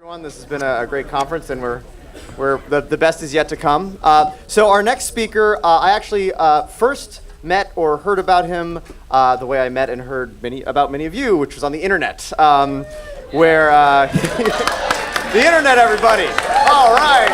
everyone. This has been a great conference, and the best is yet to come. So our next speaker, I actually first met or heard about him the way I met and heard about many of you, which was on the internet, where the internet, everybody. All right.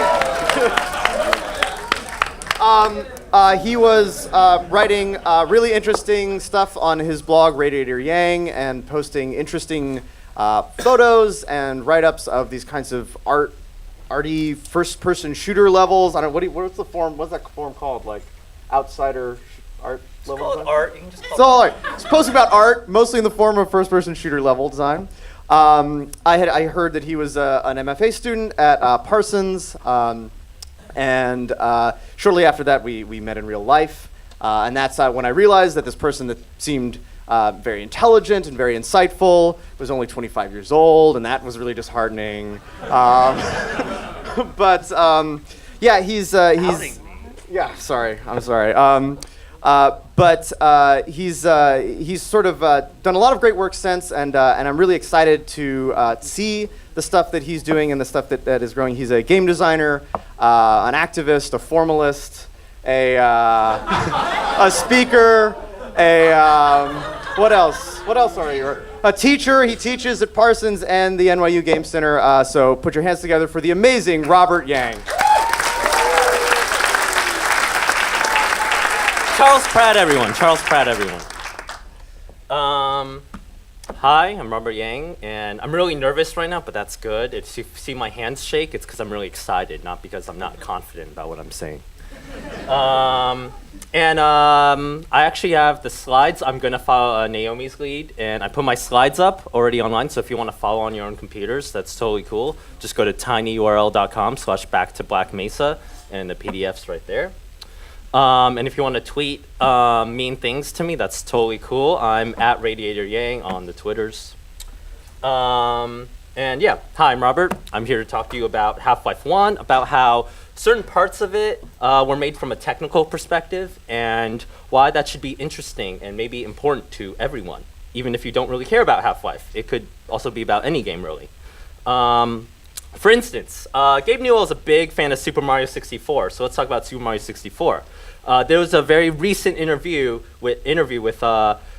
He was writing really interesting stuff on his blog, Radiator Yang, and posting interesting photos and write-ups of these kinds of arty first-person shooter levels. I don't know, what's the form? What's that form called? Like outsider art level? It's called art. You can just call it art. It's posting about art, mostly in the form of first-person shooter level design. I heard that he was an MFA student at Parsons, and shortly after that we met in real life, and that's when I realized that this person that seemed very intelligent and very insightful was only 25 years old, and that was really disheartening. But yeah, he's yeah. Sorry, I'm sorry. But he's sort of done a lot of great work since, and I'm really excited to see the stuff that he's doing and the stuff that is growing. He's a game designer, an activist, a formalist, a speaker, what else? What else are you? A teacher. He teaches at Parsons and the NYU Game Center. So put your hands together for the amazing Robert Yang. Charles Pratt, everyone. Charles Pratt, everyone. Hi, I'm Robert Yang, and I'm really nervous right now, but that's good. If you see my hands shake, it's because I'm really excited, not because I'm not confident about what I'm saying. I actually have the slides. I'm going to follow Naomi's lead, and I put my slides up already online, so if you want to follow on your own computers, that's totally cool. Just go to tinyurl.com/back-to-black-mesa, and the PDF's right there. And if you want to tweet mean things to me, that's totally cool. I'm at Radiator Yang on the Twitters. And yeah, hi, I'm Robert. I'm here to talk to you about Half-Life 1, about how certain parts of it were made from a technical perspective, and why that should be interesting and maybe important to everyone, even if you don't really care about Half-Life. It could also be about any game, really. For instance, Gabe Newell is a big fan of Super Mario 64, so let's talk about Super Mario 64. There was a very recent interview with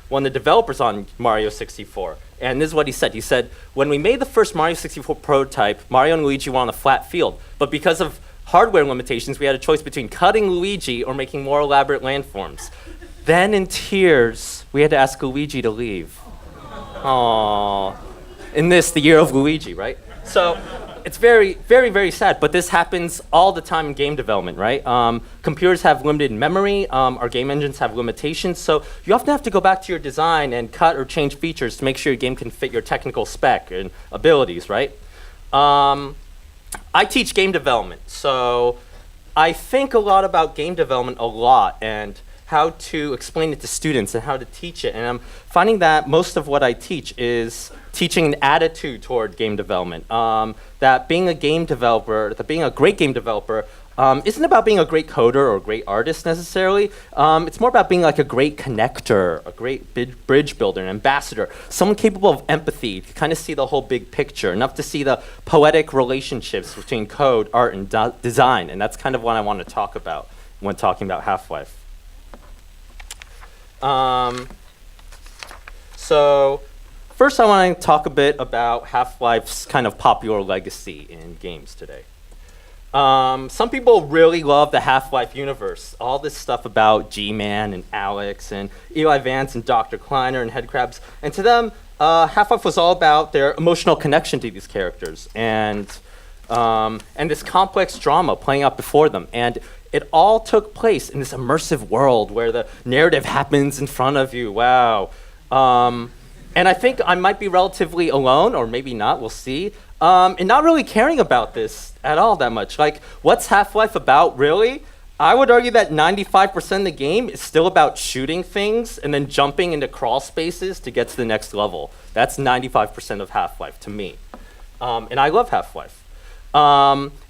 one of the developers on Mario 64, and this is what he said. He said, when we made the first Mario 64 prototype, Mario and Luigi were on a flat field, but because of hardware limitations, we had a choice between cutting Luigi or making more elaborate landforms. Then in tears, we had to ask Luigi to leave. Aww. In this, the year of Luigi, right? So it's very, very, very sad, but this happens all the time in game development, right? Computers have limited memory, our game engines have limitations, so you often have to go back to your design and cut or change features to make sure your game can fit your technical spec and abilities, right? I teach game development, so I think a lot about game development a lot and how to explain it to students and how to teach it. And I'm finding that most of what I teach is teaching an attitude toward game development. That being a game developer, that being a great game developer isn't about being a great coder or a great artist necessarily. It's more about being like a great connector, a great bridge builder, an ambassador, someone capable of empathy, to kind of see the whole big picture, enough to see the poetic relationships between code, art, and design. And that's kind of what I want to talk about when talking about Half-Life. So first I want to talk a bit about Half-Life's kind of popular legacy in games today. Some people really love the Half-Life universe, all this stuff about G-Man and Alex and Eli Vance and Dr. Kleiner and Headcrabs, and to them, Half-Life was all about their emotional connection to these characters and this complex drama playing out before them. And it all took place in this immersive world where the narrative happens in front of you. Wow. And I think I might be relatively alone, or maybe not, we'll see, and not really caring about this at all that much. Like, what's Half-Life about, really? I would argue that 95% of the game is still about shooting things and then jumping into crawl spaces to get to the next level. That's 95% of Half-Life to me. And I love Half-Life.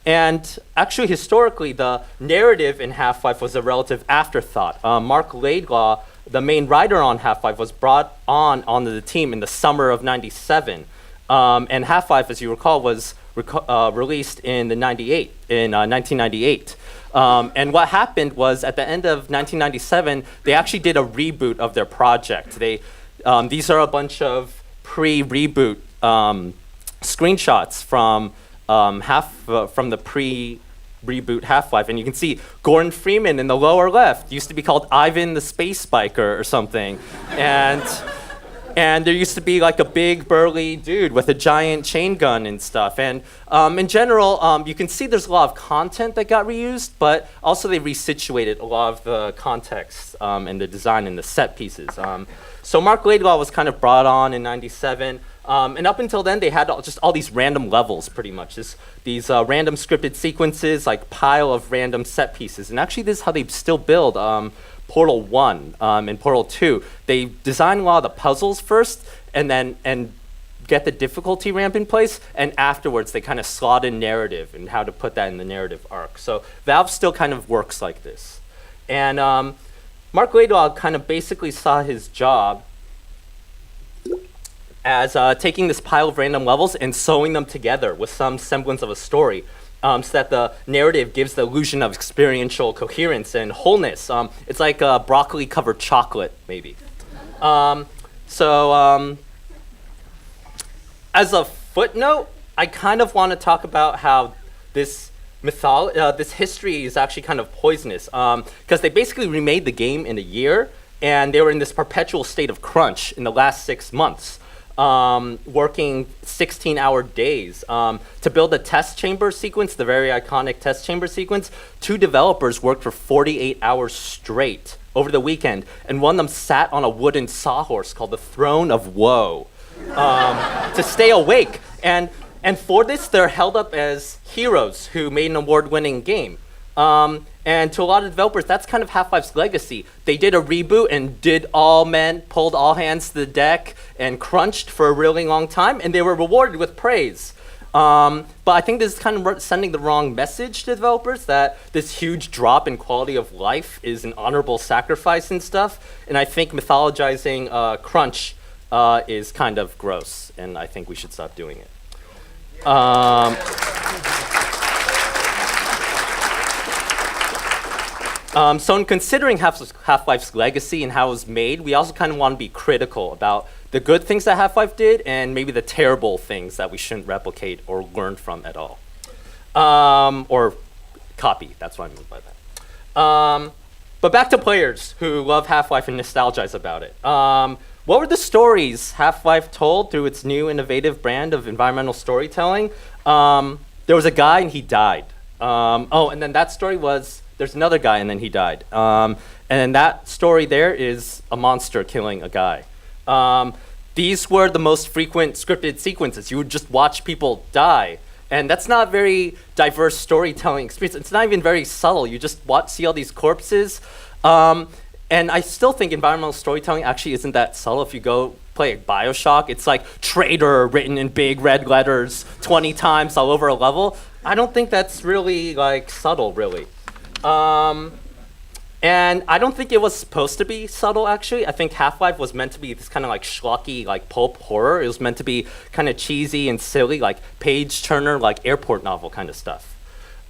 And actually, historically, the narrative in Half-Life was a relative afterthought. Mark Laidlaw, the main writer on Half-Life, was brought onto the team in the summer of '97. And Half-Life, as you recall, was released in 1998. And what happened was at the end of 1997, they actually did a reboot of their project. These are a bunch of pre-reboot screenshots from from the pre-reboot Half-Life, and you can see Gordon Freeman in the lower left used to be called Ivan the Space Biker or something, and there used to be like a big burly dude with a giant chain gun and stuff. And in general, you can see there's a lot of content that got reused, but also they resituated a lot of the context and the design and the set pieces. So Mark Laidlaw was kind of brought on in '97. And up until then, they had just all these random levels, pretty much. These random scripted sequences, like pile of random set pieces. And actually, this is how they still build Portal 1 and Portal 2. They design a lot of the puzzles first, and get the difficulty ramp in place, and afterwards they kind of slot in narrative and how to put that in the narrative arc. So Valve still kind of works like this. And Mark Laidlaw kind of basically saw his job as taking this pile of random levels and sewing them together with some semblance of a story, so that the narrative gives the illusion of experiential coherence and wholeness. It's like broccoli-covered chocolate, maybe. As a footnote, I kind of want to talk about how this history is actually kind of poisonous, because they basically remade the game in a year, and they were in this perpetual state of crunch in the last 6 months. Working 16-hour days. To build the test chamber sequence, the very iconic test chamber sequence, 2 developers worked for 48 hours straight over the weekend, and one of them sat on a wooden sawhorse called the Throne of Woe to stay awake. And for this, they're held up as heroes who made an award-winning game. And to a lot of developers, that's kind of Half-Life's legacy. They did a reboot and pulled all hands to the deck and crunched for a really long time, and they were rewarded with praise. But I think this is kind of sending the wrong message to developers, that this huge drop in quality of life is an honorable sacrifice and stuff. And I think mythologizing crunch is kind of gross, and I think we should stop doing it. So in considering Half-Life's legacy and how it was made, we also kind of want to be critical about the good things that Half-Life did and maybe the terrible things that we shouldn't replicate or learn from at all. Or copy, that's what I mean by that. But back to players who love Half-Life and nostalgize about it. What were the stories Half-Life told through its new innovative brand of environmental storytelling? There was a guy and he died. And then that story was, there's another guy and then he died. And then that story there is a monster killing a guy. These were the most frequent scripted sequences. You would just watch people die. And that's not a very diverse storytelling experience. It's not even very subtle. You just see all these corpses. And I still think environmental storytelling actually isn't that subtle. If you go play BioShock, it's like traitor written in big red letters 20 times all over a level. I don't think that's really like subtle, really. And I don't think it was supposed to be subtle, actually. I think Half-Life was meant to be this kind of like schlocky, like pulp horror. It was meant to be kind of cheesy and silly, like page-turner, like airport novel kind of stuff.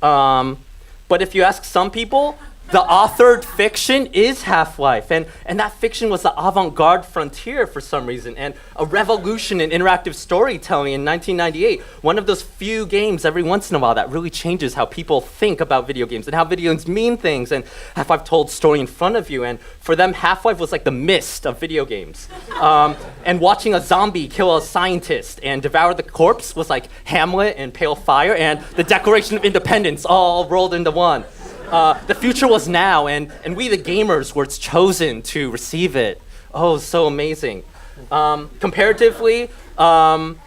But if you ask some people, the authored fiction is Half-Life, and that fiction was the avant-garde frontier for some reason, and a revolution in interactive storytelling in 1998. One of those few games every once in a while that really changes how people think about video games and how video games mean things, and Half-Life told story in front of you, and for them, Half-Life was like the Mist of video games. And watching a zombie kill a scientist and devour the corpse was like Hamlet and Pale Fire and the Declaration of Independence all rolled into one. The future was now, and we, the gamers, were chosen to receive it. Oh, so amazing. Comparatively, I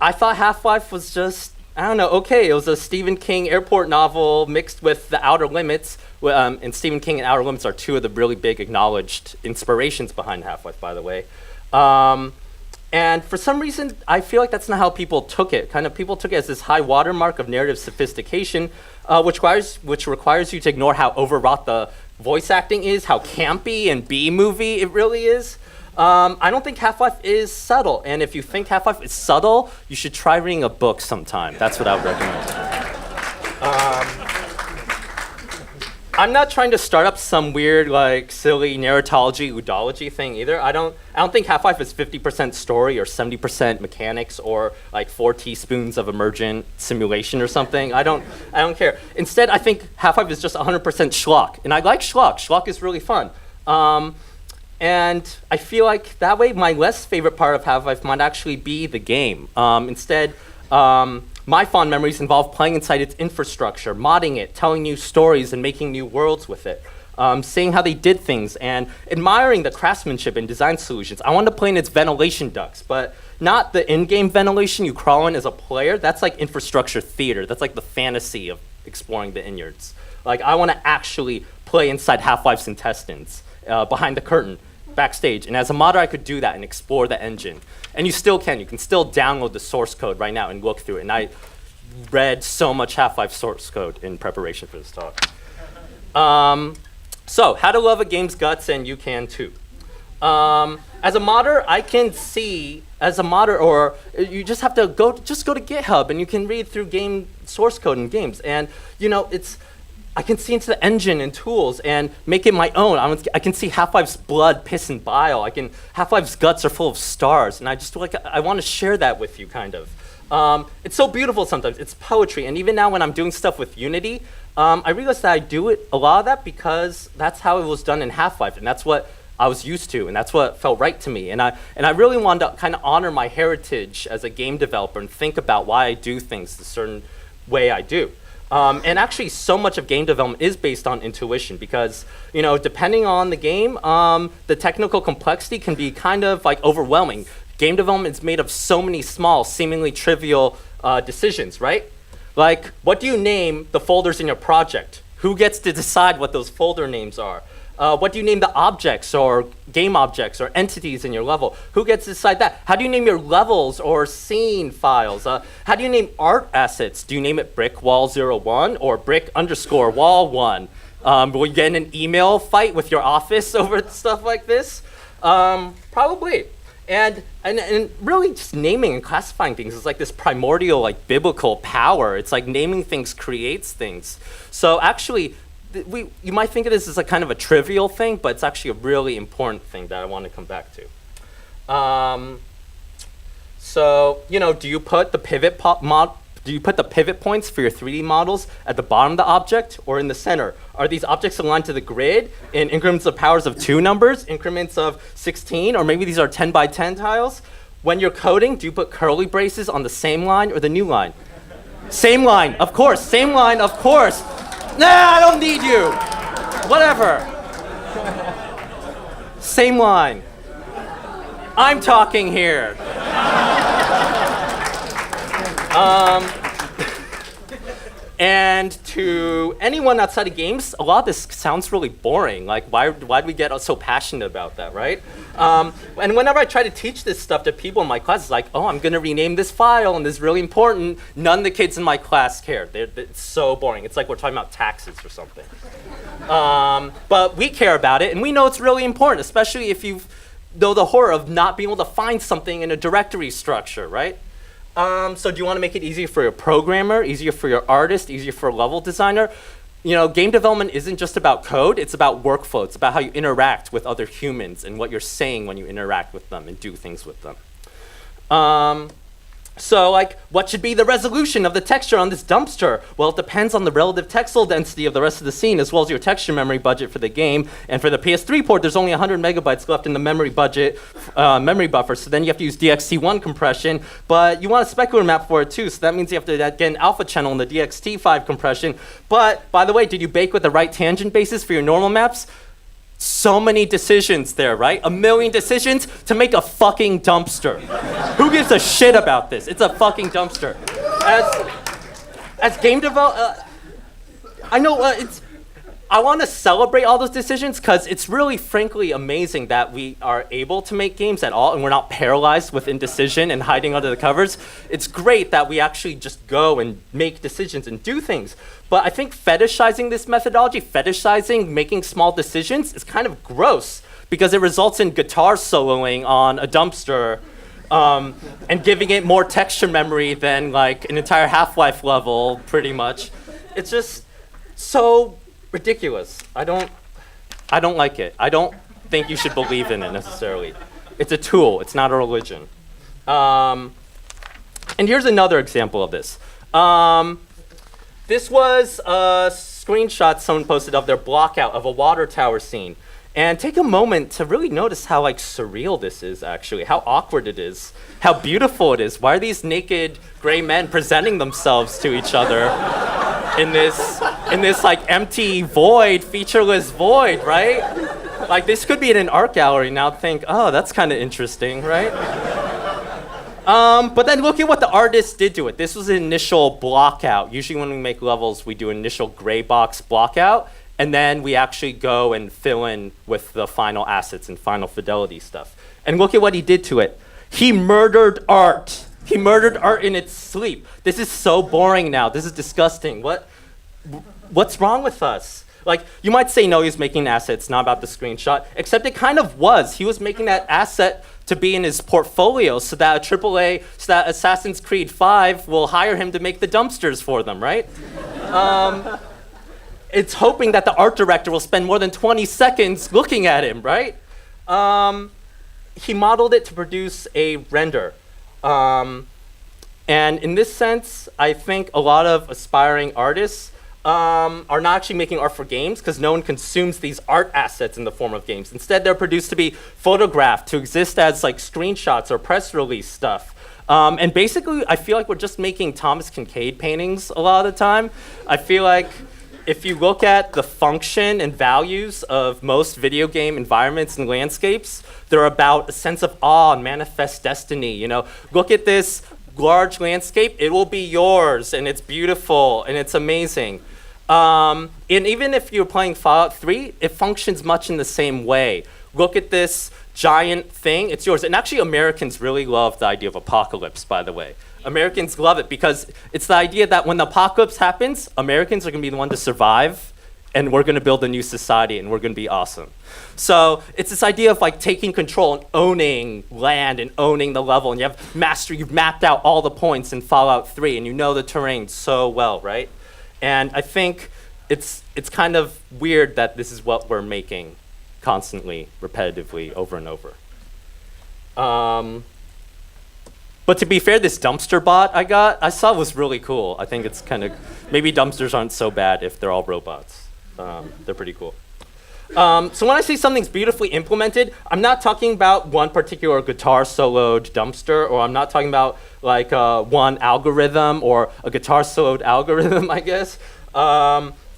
thought Half-Life was just, I don't know, okay. It was a Stephen King airport novel mixed with The Outer Limits, and Stephen King and Outer Limits are two of the really big acknowledged inspirations behind Half-Life, by the way. And for some reason, I feel like that's not how people took it. Kind of people took it as this high watermark of narrative sophistication, which requires you to ignore how overwrought the voice acting is, how campy and B-movie it really is. I don't think Half-Life is subtle, and if you think Half-Life is subtle, you should try reading a book sometime. That's what I would recommend. I'm not trying to start up some weird, like, silly narratology, ludology thing either. I don't think Half-Life is 50% story or 70% mechanics or like 4 teaspoons of emergent simulation or something. I don't care. Instead, I think Half-Life is just 100% schlock, and I like schlock. Schlock is really fun. And I feel like that way my less favorite part of Half-Life might actually be the game. Instead, my fond memories involve playing inside its infrastructure, modding it, telling new stories, and making new worlds with it. Seeing how they did things and admiring the craftsmanship and design solutions. I wanted to play in its ventilation ducts, but not the in-game ventilation you crawl in as a player. That's like infrastructure theater. That's like the fantasy of exploring the innards. Like, I want to actually play inside Half-Life's intestines, behind the curtain, backstage. And as a modder, I could do that and explore the engine. And you still can. You can still download the source code right now and look through it. And I read so much Half-Life source code in preparation for this talk. So, how to love a game's guts, and you can too. As a modder, I can see, as a modder, or you just have to go to GitHub and you can read through game source code in games. And, you know, I can see into the engine and tools and make it my own. I can see Half-Life's blood, piss, and bile. Half-Life's guts are full of stars, and I want to share that with you, kind of. It's so beautiful sometimes. It's poetry, and even now when I'm doing stuff with Unity, I realize that I do a lot of that because that's how it was done in Half-Life, and that's what I was used to, and that's what felt right to me. And I really wanted to kind of honor my heritage as a game developer and think about why I do things the certain way I do. And actually, so much of game development is based on intuition because, you know, depending on the game, the technical complexity can be kind of like overwhelming. Game development is made of so many small, seemingly trivial decisions, right? Like, what do you name the folders in your project? Who gets to decide what those folder names are? What do you name the objects or game objects or entities in your level? Who gets to decide that? How do you name your levels or scene files? How do you name art assets? Do you name it brick wall 01 or brick underscore wall 1? Will you get in an email fight with your office over stuff like this? Probably. And really just naming and classifying things is like this primordial, like biblical power. It's like naming things creates things. So actually, you might think of this as a kind of a trivial thing, but it's actually a really important thing that I want to come back to. So, you know, do you put the pivot points for your 3D models at the bottom of the object or in the center? Are these objects aligned to the grid in increments of powers of 2 numbers, increments of 16, or maybe these are 10 by 10 tiles? When you're coding, do you put curly braces on the same line or the new line? Same line, of course. Same line, of course. Nah, I don't need you. Whatever. Same line. I'm talking here. And to anyone outside of games, a lot of this sounds really boring. Like, why do we get so passionate about that, right? And whenever I try to teach this stuff to people in my class, it's like, oh, I'm going to rename this file, and this is really important. None of the kids in my class care. It's so boring. It's like we're talking about taxes or something. But we care about it, and we know it's really important, especially if you know the horror of not being able to find something in a directory structure, right? So do you want to make it easier for your programmer, easier for your artist, easier for a level designer? You know, game development isn't just about code, it's about workflow. It's about how you interact with other humans and what you're saying when you interact with them and do things with them. So, like, what should be the resolution of the texture on this dumpster? Well, it depends on the relative texel density of the rest of the scene, as well as your texture memory budget for the game. And for the PS3 port, there's only 100 megabytes left in the memory budget, memory buffer, so then you have to use DXT1 compression. But you want a specular map for it too, so that means you have to get an alpha channel in the DXT5 compression. But, by the way, did you bake with the right tangent basis for your normal maps? So many decisions there, right? 1 million decisions to make a fucking dumpster. Who gives a shit about this? It's a fucking dumpster. As game developer, I know I want to celebrate all those decisions because it's really, frankly, amazing that we are able to make games at all and we're not paralyzed with indecision and hiding under the covers. It's great that we actually just go and make decisions and do things. But I think fetishizing this methodology, fetishizing making small decisions is kind of gross because it results in guitar soloing on a dumpster and giving it more texture memory than like an entire Half-Life level, pretty much. It's just so ridiculous. I don't like it. I don't think you should believe in it necessarily. It's a tool. It's not a religion. And here's another example of this. This was a screenshot someone posted of their blockout of a water tower scene. And take a moment to really notice how like surreal this is actually, how awkward it is, how beautiful it is. Why are these naked gray men presenting themselves to each other in this like empty void, featureless void, right? Like this could be in an art gallery. Now think, oh, that's kind of interesting, right? But then look at what the artist did to it. This was an initial blockout. Usually when we make levels, we do initial gray box blockout, and then we actually go and fill in with the final assets and final fidelity stuff. And look at what he did to it. He murdered art. He murdered art in its sleep. This is so boring now. This is disgusting. What's wrong with us? Like, you might say, no, he's making an asset. It's not about the screenshot, except it kind of was. He was making that asset to be in his portfolio so that so that Assassin's Creed 5 will hire him to make the dumpsters for them, right? It's hoping that the art director will spend more than 20 seconds looking at him, right? He modeled it to produce a render. And in this sense, I think a lot of aspiring artists are not actually making art for games because no one consumes these art assets in the form of games. Instead, they're produced to be photographed, to exist as like screenshots or press release stuff. And basically, I feel like we're just making Thomas Kincaid paintings a lot of the time. I feel like if you look at the function and values of most video game environments and landscapes, they're about a sense of awe and manifest destiny. You know, look at this large landscape, it will be yours, and it's beautiful, and it's amazing. And even if you're playing Fallout 3, it functions much in the same way. Look at this giant thing, it's yours. And actually, Americans really love the idea of apocalypse, by the way. Americans love it because it's the idea that when the apocalypse happens, Americans are going to be the one to survive, and we're going to build a new society, and we're going to be awesome. So it's this idea of like taking control and owning land and owning the level, and you have mastery. You've mapped out all the points in Fallout 3, and you know the terrain so well, right? And I think it's kind of weird that this is what we're making constantly, repetitively, over and over. But to be fair, this dumpster bot I saw was really cool. I think it's kind of, maybe dumpsters aren't so bad if they're all robots. They're pretty cool. So when I say something's beautifully implemented, I'm not talking about one particular guitar soloed dumpster, or I'm not talking about like one algorithm or a guitar soloed algorithm, I guess.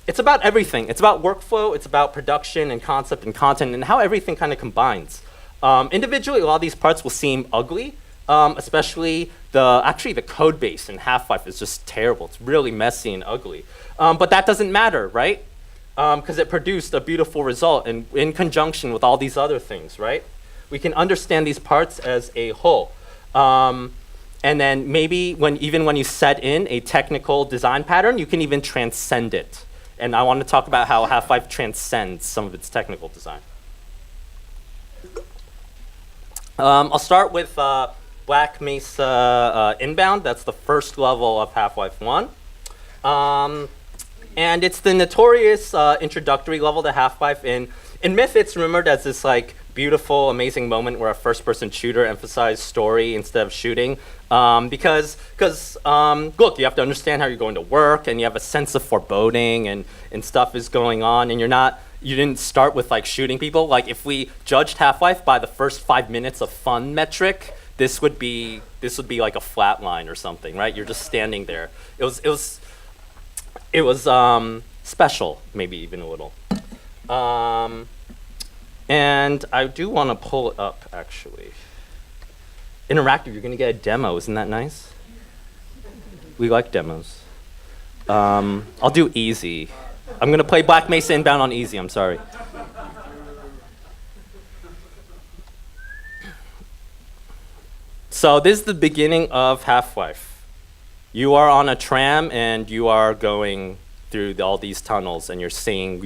It's about everything. It's about workflow, it's about production and concept and content and how everything kind of combines. Individually, a lot of these parts will seem ugly, especially the code base in Half-Life is just terrible. It's really messy and ugly. But that doesn't matter, right? Because it produced a beautiful result in conjunction with all these other things, right? We can understand these parts as a whole. And then maybe even when you set in a technical design pattern, you can even transcend it. And I want to talk about how Half-Life transcends some of its technical design. I'll start with Black Mesa Inbound. That's the first level of Half-Life 1. And it's the notorious introductory level to Half-Life. In Myth, it's remembered as this like beautiful, amazing moment where a first-person shooter emphasized story instead of shooting. Because look, you have to understand how you're going to work, and you have a sense of foreboding, and stuff is going on, and you didn't start with like shooting people. Like if we judged Half-Life by the first 5 minutes of fun metric, this would be like a flat line or something, right? You're just standing there. It was special, maybe even a little. And I do want to pull it up, actually. Interactive, you're going to get a demo. Isn't that nice? We like demos. I'll do easy. I'm going to play Black Mesa Inbound on easy. I'm sorry. So this is the beginning of Half-Life. You are on a tram and you are going through all these tunnels, and you're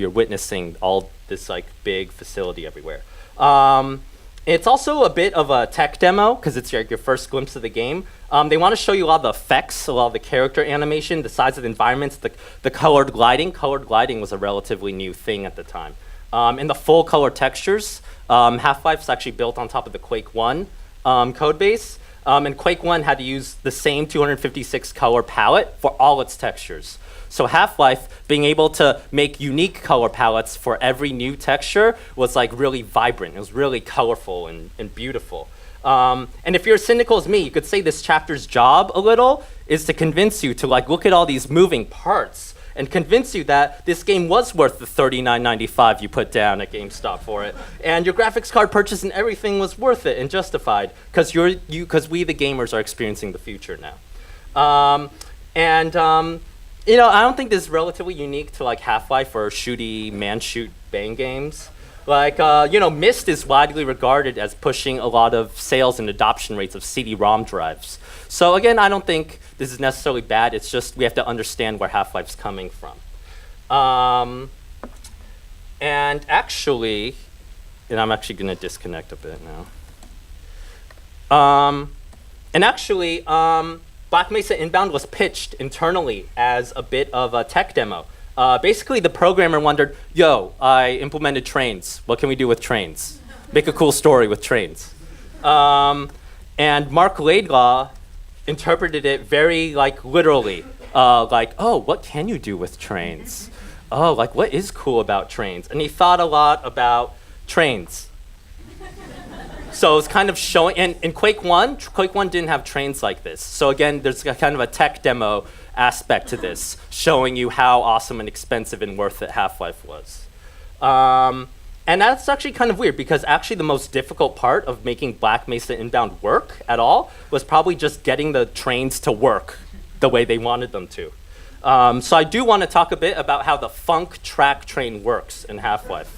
witnessing all this like big facility everywhere. It's also a bit of a tech demo because it's your first glimpse of the game. They want to show you a lot of the effects, a lot of the character animation, the size of the environments, the colored gliding. Colored gliding was a relatively new thing at the time. And the full color textures. Half-Life's actually built on top of the Quake 1 code base. And Quake 1 had to use the same 256 color palette for all its textures. So Half-Life, being able to make unique color palettes for every new texture was like really vibrant. It was really colorful and beautiful. And if you're as cynical as me, you could say this chapter's job a little is to convince you to like look at all these moving parts and convince you that this game was worth the $39.95 you put down at GameStop for it, and your graphics card purchase and everything was worth it and justified because we the gamers are experiencing the future now. You know, I don't think this is relatively unique to like Half-Life or shooty man-shoot bang games. Like, you know, Myst is widely regarded as pushing a lot of sales and adoption rates of CD-ROM drives. So again, I don't think this is necessarily bad. It's just we have to understand where Half-Life's coming from. And actually, and I'm actually going to disconnect a bit now. Black Mesa Inbound was pitched internally as a bit of a tech demo. Basically, the programmer wondered, yo, I implemented trains. What can we do with trains? Make a cool story with trains. And Mark Laidlaw interpreted it very like literally. Like, oh, what can you do with trains? Oh, like what is cool about trains? And he thought a lot about trains. So it's kind of showing, and in Quake 1 didn't have trains like this. So again, there's a kind of a tech demo aspect to this, showing you how awesome and expensive and worth it Half-Life was. And that's actually kind of weird because actually the most difficult part of making Black Mesa Inbound work at all was probably just getting the trains to work the way they wanted them to. So I do want to talk a bit about how the Funk track train works in Half-Life.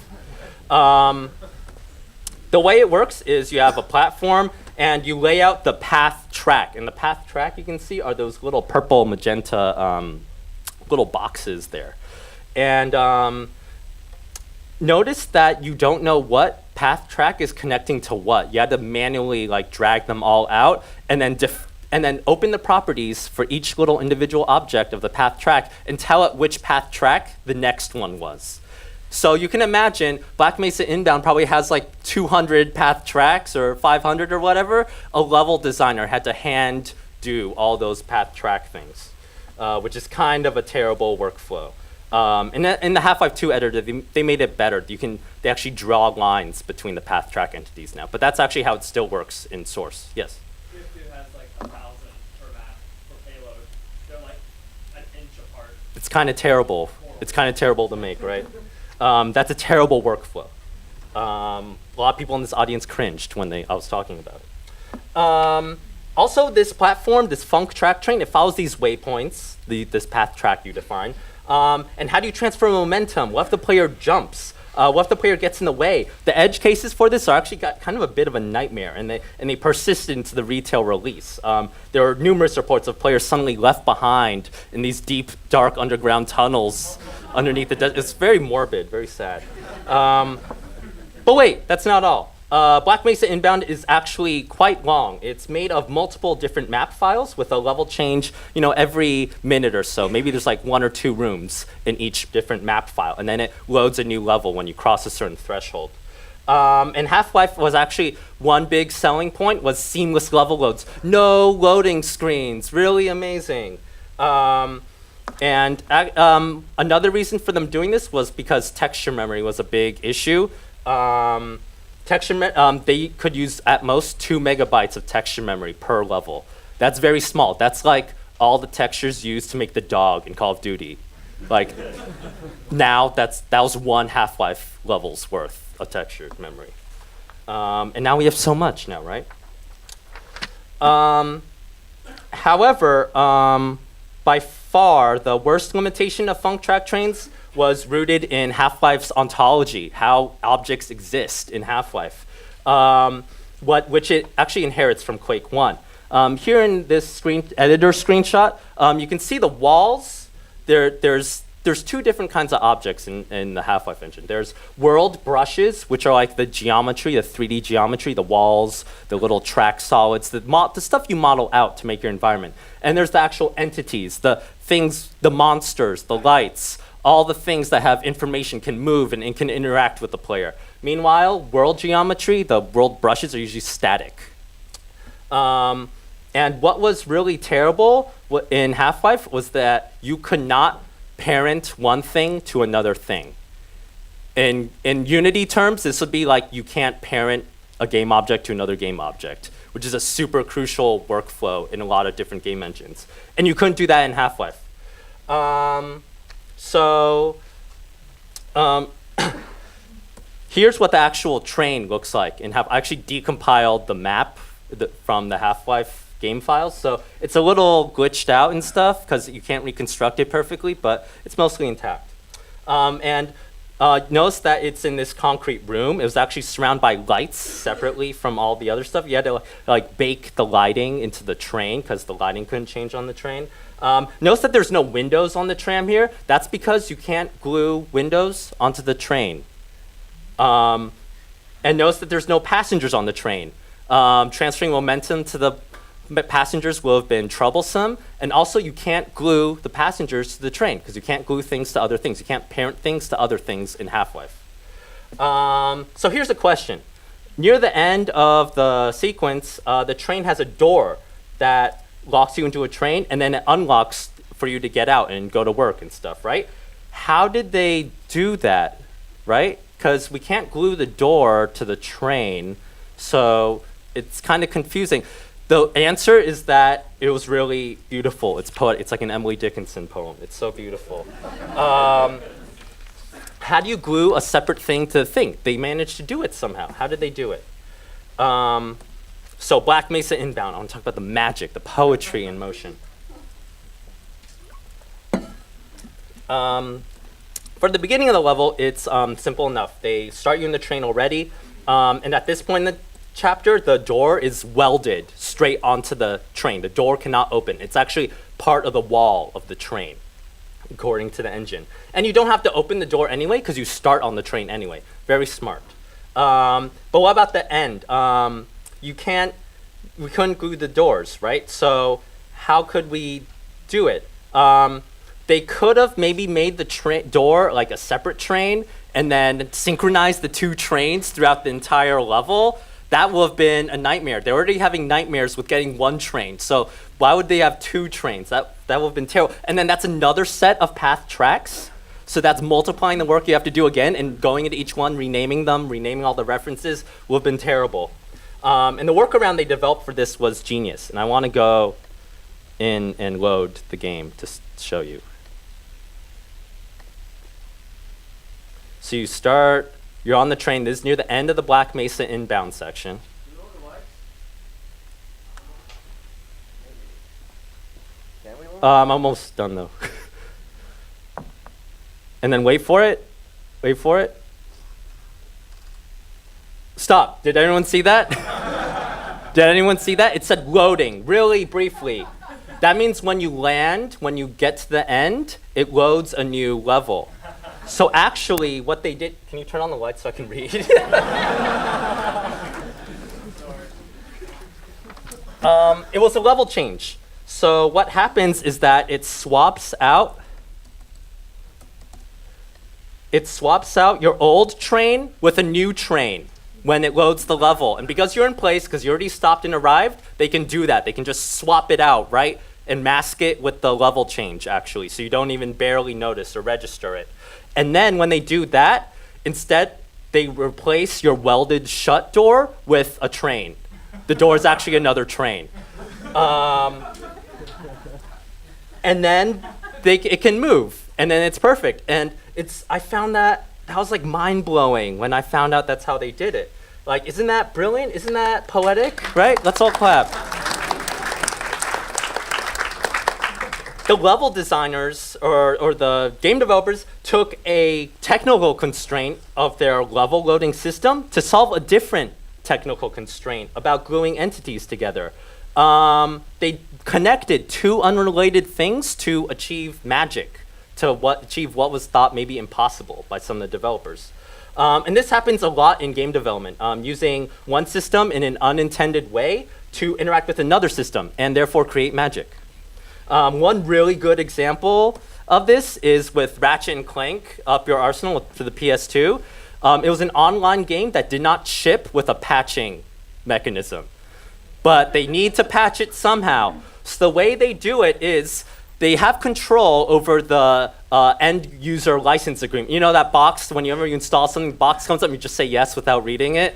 The way it works is you have a platform and you lay out the path track. And the path track you can see are those little purple magenta little boxes there. And notice that you don't know what path track is connecting to what. You had to manually like drag them all out and then open the properties for each little individual object of the path track and tell it which path track the next one was. So you can imagine Black Mesa Inbound probably has like 200 path tracks or 500 or whatever. A level designer had to hand do all those path track things, which is kind of a terrible workflow. In the Half-Life 2 editor, they made it better. They actually draw lines between the path track entities now, but that's actually how it still works in source. Yes? It has like 1,000 per map per payload. They're like an inch apart. It's kind of terrible. It's kind of terrible to make, right? That's a terrible workflow. A lot of people in this audience cringed when I was talking about it. Also, this platform, this Funk track train, it follows these waypoints, this path track you define. And how do you transfer momentum? What if the player jumps? What if the player gets in the way? The edge cases for this are actually got kind of a bit of a nightmare, and they persisted into the retail release. There are numerous reports of players suddenly left behind in these deep, dark underground tunnels underneath the desert. It's very morbid, very sad. But wait, that's not all. Black Mesa Inbound is actually quite long. It's made of multiple different map files with a level change, every minute or so. Maybe there's like 1 or 2 rooms in each different map file, and then it loads a new level when you cross a certain threshold. And Half-Life was actually one big selling point was seamless level loads. No loading screens, really amazing. And another reason for them doing this was because texture memory was a big issue. They could use at most 2 megabytes of texture memory per level. That's very small. That's like all the textures used to make the dog in Call of Duty. Like now that was 1 Half-Life level's worth of textured memory. And now we have so much now, right? However, by far the worst limitation of Funk track trains was rooted in Half-Life's ontology, how objects exist in Half-Life, which it actually inherits from Quake 1. Here in this editor screenshot, you can see the walls. There's there's two different kinds of objects in the Half-Life engine. There's world brushes, which are like the geometry, the 3D geometry, the walls, the little track solids, the stuff you model out to make your environment. And there's the actual entities, the things, the monsters, the lights, all the things that have information, can move and can interact with the player. Meanwhile, world geometry, the world brushes are usually static. And what was really terrible in Half-Life was that you could not parent one thing to another thing. In Unity terms, this would be like you can't parent a game object to another game object, which is a super crucial workflow in a lot of different game engines. And you couldn't do that in Half-Life. Here's what the actual train looks like. I actually decompiled the map from the Half-Life game files, so it's a little glitched out and stuff because you can't reconstruct it perfectly, but it's mostly intact. Notice that it's in this concrete room. It was actually surrounded by lights separately from all the other stuff. You had to like bake the lighting into the train because the lighting couldn't change on the train. Notice that there's no windows on the tram here. That's because you can't glue windows onto the train. And notice that there's no passengers on the train. Transferring momentum to the passengers will have been troublesome, and also you can't glue the passengers to the train because you can't glue things to other things. You can't parent things to other things in Half-Life. So here's a question. Near the end of the sequence, the train has a door that locks you into a train, and then it unlocks for you to get out and go to work and stuff, right? How did they do that, right? Because we can't glue the door to the train, so it's kind of confusing. The answer is that it was really beautiful. It's like an Emily Dickinson poem. It's so beautiful. How do you glue a separate thing to the thing? They managed to do it somehow. How did they do it? So Black Mesa Inbound. I want to talk about the magic, the poetry in motion. For the beginning of the level, it's simple enough. They start you in the train already, and at this point in the chapter, the door is welded straight onto the train. The door cannot open. It's actually part of the wall of the train, according to the engine. And you don't have to open the door anyway, because you start on the train anyway. Very smart. But what about the end? We couldn't glue the doors, right? So how could we do it? They could have maybe made the door like a separate train and then synchronized the two trains throughout the entire level. That would have been a nightmare. They're already having nightmares with getting one train. So why would they have two trains? That would have been terrible. And then that's another set of path tracks. So that's multiplying the work you have to do again, and going into each one, renaming them, renaming all the references would have been terrible. And the workaround they developed for this was genius. And I want to go in and load the game to show you. So you start, you're on the train. This is near the end of the Black Mesa inbound section. I'm almost done though. And then wait for it. Wait for it. Stop. Did anyone see that? Did anyone see that? It said loading, really briefly. That means when you land, when you get to the end, it loads a new level. So actually, what they did, can you turn on the light so I can read? It was a level change. So what happens is that it swaps out your old train with a new train when it loads the level. And because you're in place, because you already stopped and arrived, they can do that. They can just swap it out, right? And mask it with the level change, actually, so you don't even barely notice or register it. And then when they do that, instead, they replace your welded shut door with a train. The door is actually another train. And then it can move, and then it's perfect. And I found that was like mind-blowing when I found out that's how they did it. Like, isn't that brilliant? Isn't that poetic? Right? Let's all clap. The level designers or the game developers took a technical constraint of their level loading system to solve a different technical constraint about gluing entities together. They connected two unrelated things to achieve magic, to achieve what was thought maybe impossible by some of the developers. And this happens a lot in game development, using one system in an unintended way to interact with another system and therefore create magic. One really good example of this is with Ratchet & Clank Up Your Arsenal for the PS2. It was an online game that did not ship with a patching mechanism, but they need to patch it somehow. So the way they do it is they have control over the end user license agreement. You know that box, whenever you install something, the box comes up and you just say yes without reading it?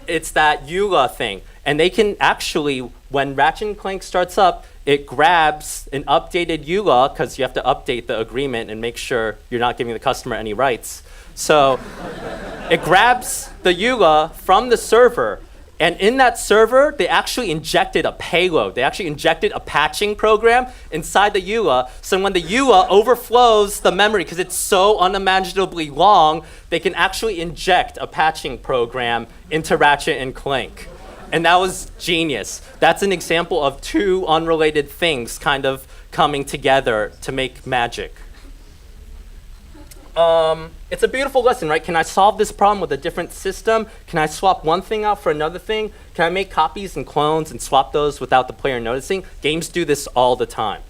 It's that EULA thing. And they can actually, when Ratchet & Clank starts up, it grabs an updated EULA, because you have to update the agreement and make sure you're not giving the customer any rights. So it grabs the EULA from the server, and in that server, they actually injected a payload. They actually injected a patching program inside the EULA, so when the EULA overflows the memory, because it's so unimaginably long, they can actually inject a patching program into Ratchet & Clank. And that was genius. That's an example of two unrelated things kind of coming together to make magic. It's a beautiful lesson, right? Can I solve this problem with a different system? Can I swap one thing out for another thing? Can I make copies and clones and swap those without the player noticing? Games do this all the time.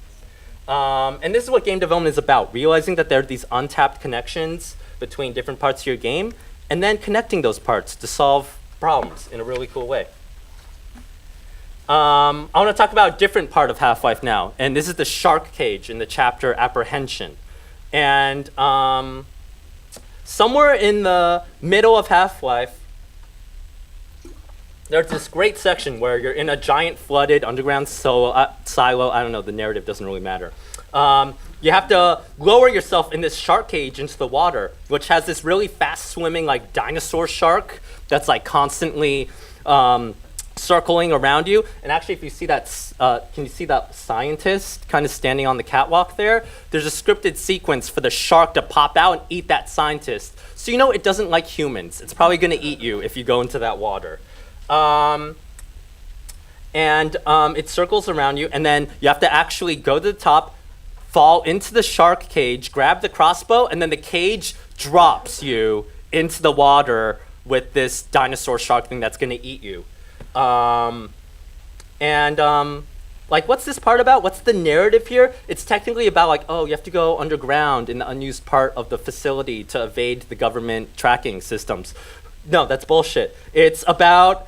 And this is what game development is about, realizing that there are these untapped connections between different parts of your game, and then connecting those parts to solve problems in a really cool way. I want to talk about a different part of Half-Life now, and this is the shark cage in the chapter Apprehension. And somewhere in the middle of Half-Life, there's this great section where you're in a giant flooded underground silo. I don't know, the narrative doesn't really matter. You have to lower yourself in this shark cage into the water, which has this really fast-swimming like dinosaur shark that's like constantly circling around you. And actually, if you see that, can you see that scientist kind of standing on the catwalk there? There's a scripted sequence for the shark to pop out and eat that scientist. So you know it doesn't like humans. It's probably going to eat you if you go into that water. It circles around you, and then you have to actually go to the top, fall into the shark cage, grab the crossbow, and then the cage drops you into the water with this dinosaur shark thing that's going to eat you. What's this part about? What's the narrative here? It's technically about like, oh, you have to go underground in the unused part of the facility to evade the government tracking systems. No, that's bullshit. It's about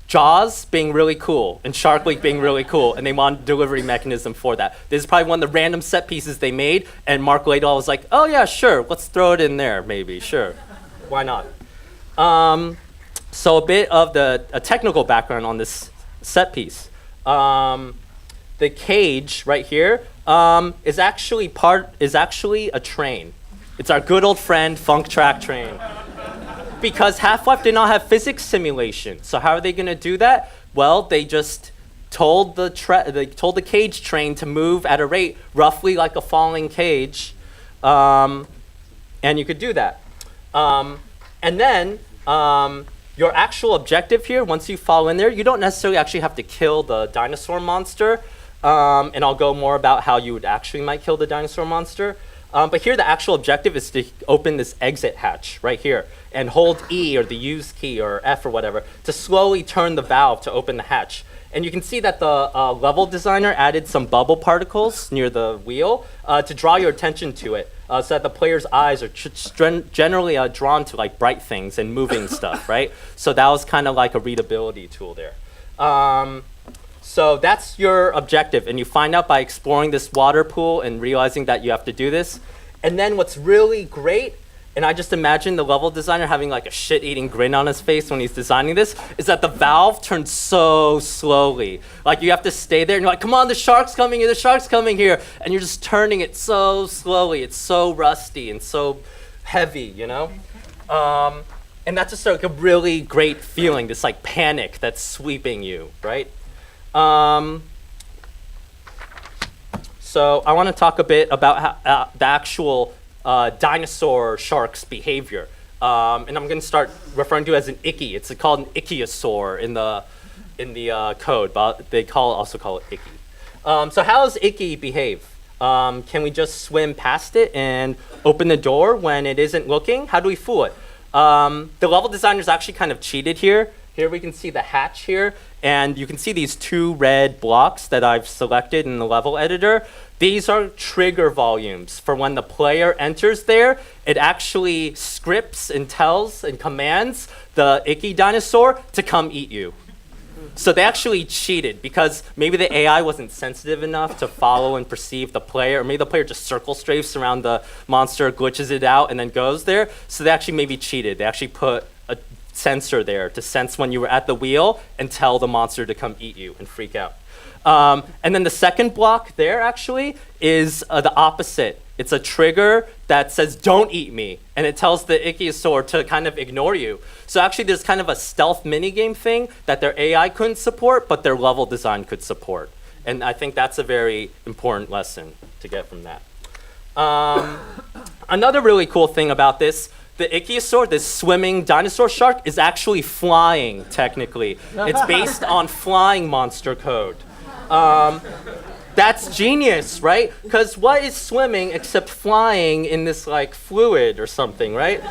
Jaws being really cool and Shark Week being really cool, and they want a delivery mechanism for that. This is probably one of the random set pieces they made, and Mark Laidlaw was like, oh yeah, sure, let's throw it in there, maybe, sure. Why not? So a bit of a technical background on this set piece. The cage right here is actually a train. It's our good old friend Funk Track Train. Because Half-Life did not have physics simulation. So how are they going to do that? Well, they just told the cage train to move at a rate roughly like a falling cage, and you could do that. And then your actual objective here, once you fall in there, you don't necessarily actually have to kill the dinosaur monster. And I'll go more about how you would actually might kill the dinosaur monster. But here the actual objective is to open this exit hatch right here and hold E or the use key or F or whatever to slowly turn the valve to open the hatch. And you can see that the level designer added some bubble particles near the wheel to draw your attention to it so that the player's eyes are generally drawn to like bright things and moving stuff, right? So that was kind of like a readability tool there. So that's your objective, and you find out by exploring this water pool and realizing that you have to do this. And then what's really great, and I just imagine the level designer having like a shit-eating grin on his face when he's designing this, is that the valve turns so slowly. Like you have to stay there and you're like, come on, the shark's coming here, the shark's coming here. And you're just turning it so slowly. It's so rusty and so heavy, you know? And that's just like a really great feeling, this like panic that's sweeping you, right? So I want to talk a bit about how, the actual dinosaur shark's behavior. And I'm going to start referring to it as an icky. It's called an ichthyosaur in the code, but they also call it icky. So how does icky behave? Can we just swim past it and open the door when it isn't looking? How do we fool it? The level designers actually kind of cheated here. Here we can see the hatch here, and you can see these 2 red blocks that I've selected in the level editor. These are trigger volumes for when the player enters there. It actually scripts and tells and commands the icky dinosaur to come eat you. So they actually cheated because maybe the AI wasn't sensitive enough to follow and perceive the player, or maybe the player just circle strafes around the monster, glitches it out, and then goes there. So they actually maybe cheated. They actually put a sensor there to sense when you were at the wheel and tell the monster to come eat you and freak out. And then the second block there actually is the opposite. It's a trigger that says, don't eat me. And it tells the ichthyosaur to kind of ignore you. So actually there's kind of a stealth minigame thing that their AI couldn't support, but their level design could support. And I think that's a very important lesson to get from that. Another really cool thing about this, the ichthyosaur, this swimming dinosaur shark, is actually flying, technically. It's based on flying monster code. That's genius, right? Because what is swimming except flying in this like fluid or something, right?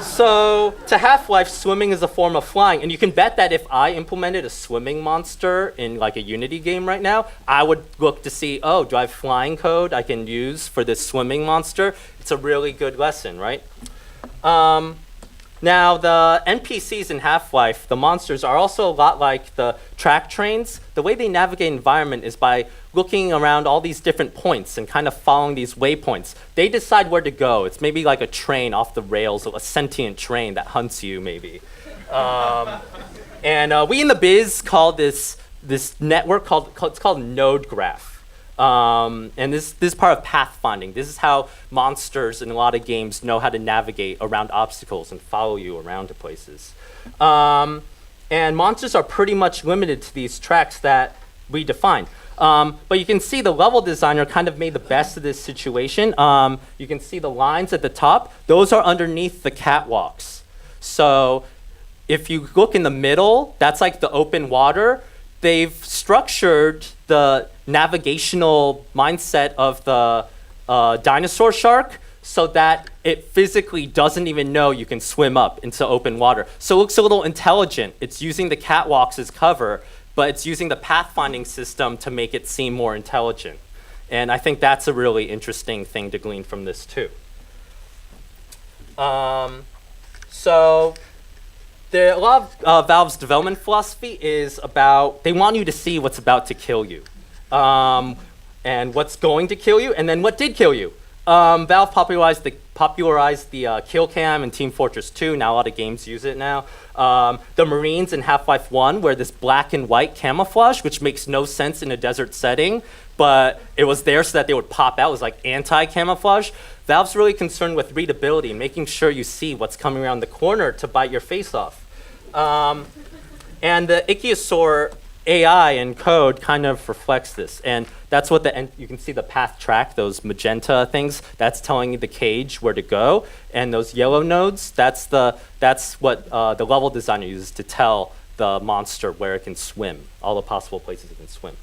So to Half-Life, swimming is a form of flying. And you can bet that if I implemented a swimming monster in like a Unity game right now, I would look to see, oh, do I have flying code I can use for this swimming monster? It's a really good lesson, right? Now, the NPCs in Half-Life, the monsters, are also a lot like the track trains. The way they navigate environment is by looking around all these different points and kind of following these waypoints. They decide where to go. It's maybe like a train off the rails, a sentient train that hunts you, maybe. And we in the biz call this network, it's called node graph. And this is part of pathfinding. This is how monsters in a lot of games know how to navigate around obstacles and follow you around to places. And monsters are pretty much limited to these tracks that we define. But you can see the level designer kind of made the best of this situation. You can see the lines at the top. Those are underneath the catwalks. So if you look in the middle, that's like the open water. They've structured the navigational mindset of the dinosaur shark so that it physically doesn't even know you can swim up into open water. So it looks a little intelligent. It's using the catwalks as cover, but it's using the pathfinding system to make it seem more intelligent. And I think that's a really interesting thing to glean from this too. So a lot of Valve's development philosophy is about, they want you to see what's about to kill you. And what's going to kill you, and then what did kill you. Valve popularized the kill cam in Team Fortress 2. Now a lot of games use it now. The Marines in Half-Life 1 wear this black and white camouflage, which makes no sense in a desert setting, but it was there so that they would pop out. It was like anti-camouflage. Valve's really concerned with readability and making sure you see what's coming around the corner to bite your face off. And the ichthyosaur AI and code kind of reflects this, and that's what you can see the path track, those magenta things, that's telling the cage where to go, and those yellow nodes, that's what the level designer uses to tell the monster where it can swim, all the possible places it can swim.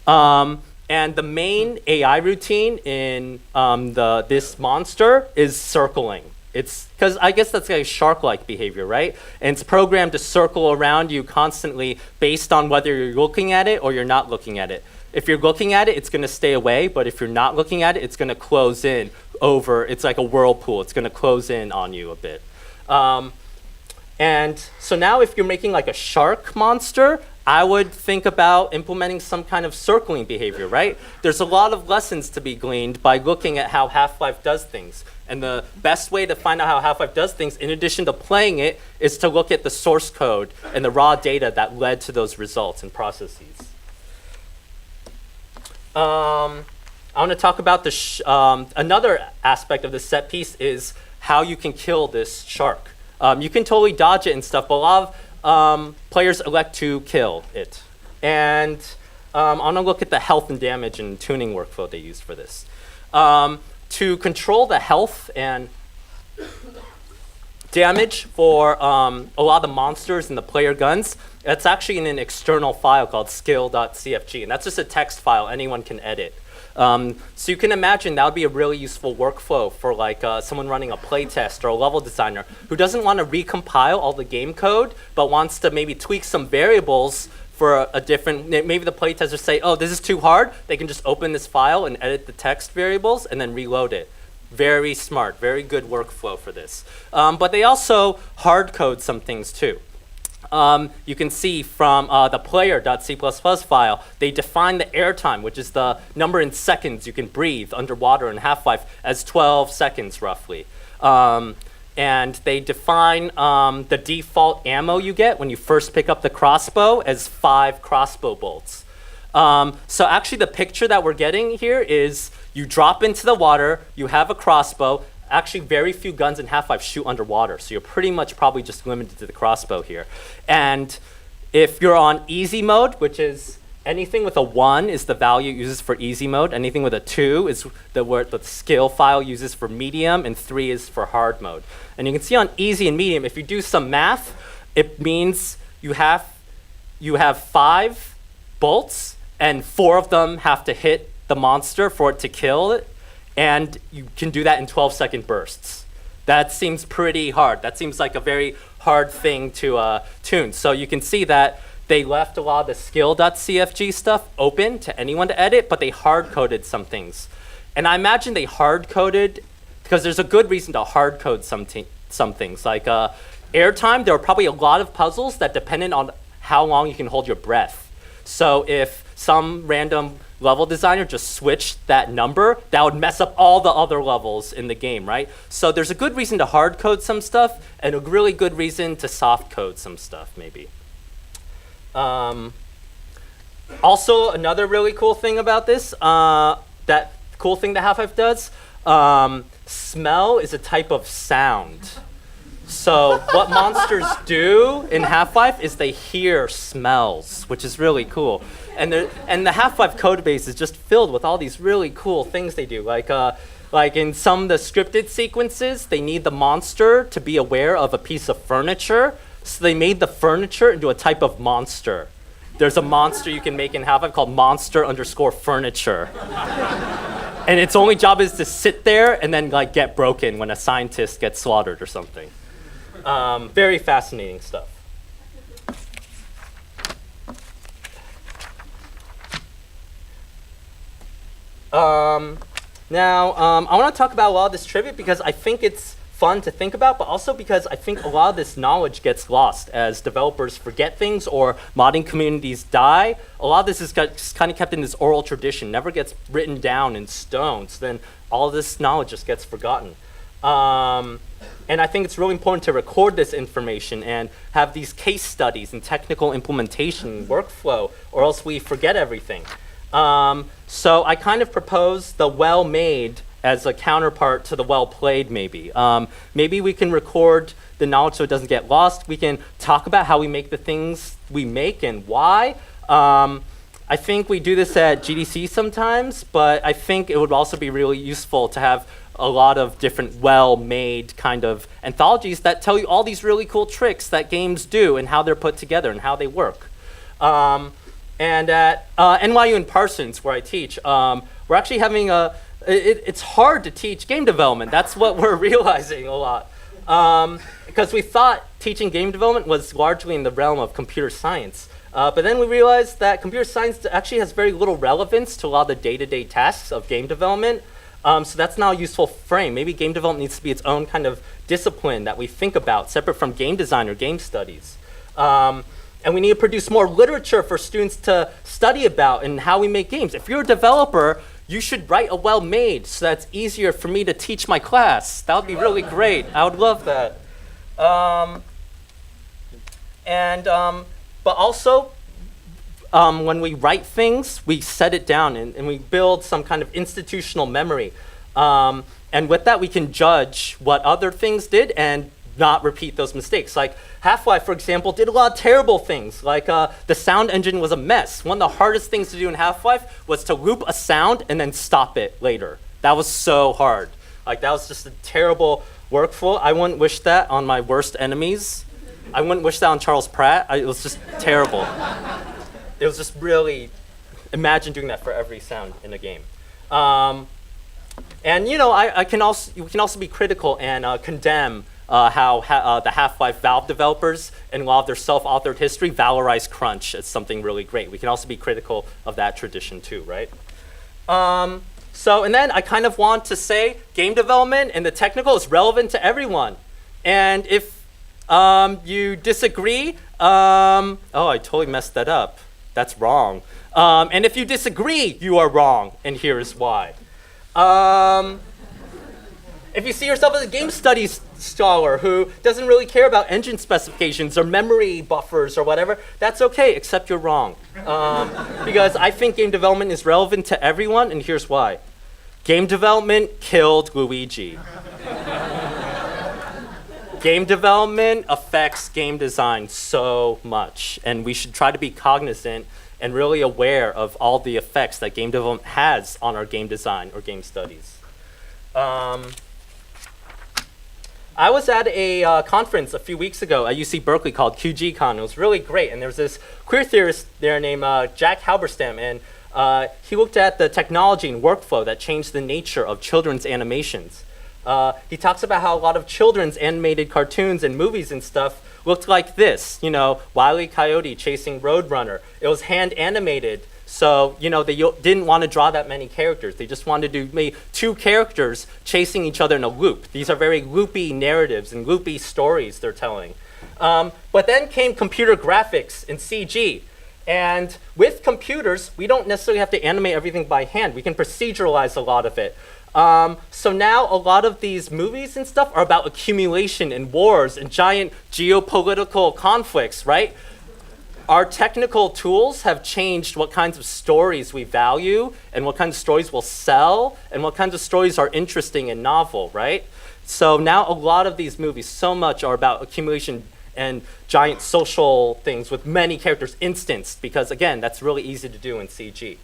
And the main AI routine in this monster is circling. It's because I guess that's like shark-like behavior, right? And it's programmed to circle around you constantly based on whether you're looking at it or you're not looking at it. If you're looking at it, it's going to stay away, but if you're not looking at it, it's going to close in over. It's like a whirlpool. It's going to close in on you a bit. And so now if you're making like a shark monster, I would think about implementing some kind of circling behavior, right? There's a lot of lessons to be gleaned by looking at how Half-Life does things. And the best way to find out how Half-Life does things, in addition to playing it, is to look at the source code and the raw data that led to those results and processes. I want to talk about another aspect of the set piece is how you can kill this shark. You can totally dodge it and stuff, but a lot of players elect to kill it. And I'm going to look at the health and damage and tuning workflow they use for this. To control the health and damage for a lot of the monsters and the player guns, it's actually in an external file called skill.cfg, and that's just a text file anyone can edit. So you can imagine that would be a really useful workflow for like someone running a playtest or a level designer who doesn't want to recompile all the game code, but wants to maybe tweak some variables for a different, maybe the playtesters say, oh, this is too hard. They can just open this file and edit the text variables and then reload it. Very smart, very good workflow for this. But they also hard code some things too. You can see from the player.c++ file, they define the airtime, which is the number in seconds you can breathe underwater in Half-Life, as 12 seconds roughly. And they define the default ammo you get when you first pick up the crossbow as 5 crossbow bolts. So actually the picture that we're getting here is you drop into the water, you have a crossbow. Actually, very few guns in Half-Life shoot underwater, so you're pretty much probably just limited to the crossbow here. And if you're on easy mode, which is anything with a 1 is the value it uses for easy mode, anything with a 2 is the word the skill file uses for medium, and 3 is for hard mode. And you can see on easy and medium, if you do some math, it means you have 5 bolts, and 4 of them have to hit the monster for it to kill it. And you can do that in 12-second bursts. That seems pretty hard. That seems like a very hard thing to tune. So you can see that they left a lot of the skill.cfg stuff open to anyone to edit, but they hard-coded some things. And I imagine they hard-coded, because there's a good reason to hard-code some things. Like airtime, there were probably a lot of puzzles that depended on how long you can hold your breath. So if some random level designer just switched that number, that would mess up all the other levels in the game, right? So there's a good reason to hard code some stuff and a really good reason to soft code some stuff, maybe. Also, another really cool thing about this, that cool thing that Half-Life does, smell is a type of sound. So what monsters do in Half-Life is they hear smells, which is really cool. And the Half-Life code base is just filled with all these really cool things they do. Like in some of the scripted sequences, they need the monster to be aware of a piece of furniture. So they made the furniture into a type of monster. There's a monster you can make in Half-Life called monster_furniture. And its only job is to sit there and then like get broken when a scientist gets slaughtered or something. Very fascinating stuff. Now, I want to talk about a lot of this trivia because I think it's fun to think about, but also because I think a lot of this knowledge gets lost as developers forget things or modding communities die. A lot of this is just kind of kept in this oral tradition, never gets written down in stone, so then all of this knowledge just gets forgotten. And I think it's really important to record this information and have these case studies and technical implementation workflow, or else we forget everything. So I kind of propose the well-made as a counterpart to the well-played, maybe. Maybe we can record the knowledge so it doesn't get lost. We can talk about how we make the things we make and why. I think we do this at GDC sometimes, but I think it would also be really useful to have a lot of different well-made kind of anthologies that tell you all these really cool tricks that games do and how they're put together and how they work. And at NYU in Parsons, where I teach, we're actually having it's hard to teach game development. That's what we're realizing a lot. Because we thought teaching game development was largely in the realm of computer science. But then we realized that computer science actually has very little relevance to a lot of the day-to-day tasks of game development. So that's now a useful frame. Maybe game development needs to be its own kind of discipline that we think about, separate from game design or game studies. And we need to produce more literature for students to study about and how we make games. If you're a developer, you should write a well-made so that's easier for me to teach my class. That would be really great. I would love that. But also, when we write things, we set it down and we build some kind of institutional memory. And with that, we can judge what other things did and not repeat those mistakes. Like Half-Life, for example, did a lot of terrible things. Like the sound engine was a mess. One of the hardest things to do in Half-Life was to loop a sound and then stop it later. That was so hard. Like that was just a terrible workflow. I wouldn't wish that on my worst enemies. I wouldn't wish that on Charles Pratt. It was just terrible. It was just really, imagine doing that for every sound in a game. And I can also we can also be critical and condemn how the Half-Life Valve developers, in a lot of their self-authored history, valorize crunch as something really great. We can also be critical of that tradition too, right? And then I kind of want to say game development and the technical is relevant to everyone. And if you disagree, oh, I totally messed that up. That's wrong. And if you disagree, you are wrong, and here is why. If you see yourself as a game studies scholar who doesn't really care about engine specifications or memory buffers or whatever, that's okay, except you're wrong. Because I think game development is relevant to everyone, and here's why. Game development killed Luigi. Game development affects game design so much, and we should try to be cognizant and really aware of all the effects that game development has on our game design or game studies. I was at a conference a few weeks ago at UC Berkeley called QGCon. It was really great, and there was this queer theorist there named Jack Halberstam, and he looked at the technology and workflow that changed the nature of children's animations. He talks about how a lot of children's animated cartoons and movies and stuff looked like this, Wile E. Coyote chasing Roadrunner. It was hand animated, so they didn't want to draw that many characters. They just wanted to do maybe 2 characters chasing each other in a loop. These are very loopy narratives and loopy stories they're telling. But then came computer graphics and CG. And with computers, we don't necessarily have to animate everything by hand. We can proceduralize a lot of it. So now a lot of these movies and stuff are about accumulation and wars and giant geopolitical conflicts, right? Our technical tools have changed what kinds of stories we value and what kinds of stories will sell and what kinds of stories are interesting and novel, right? So now a lot of these movies, so much are about accumulation and giant social things with many characters instanced because, again, that's really easy to do in CG.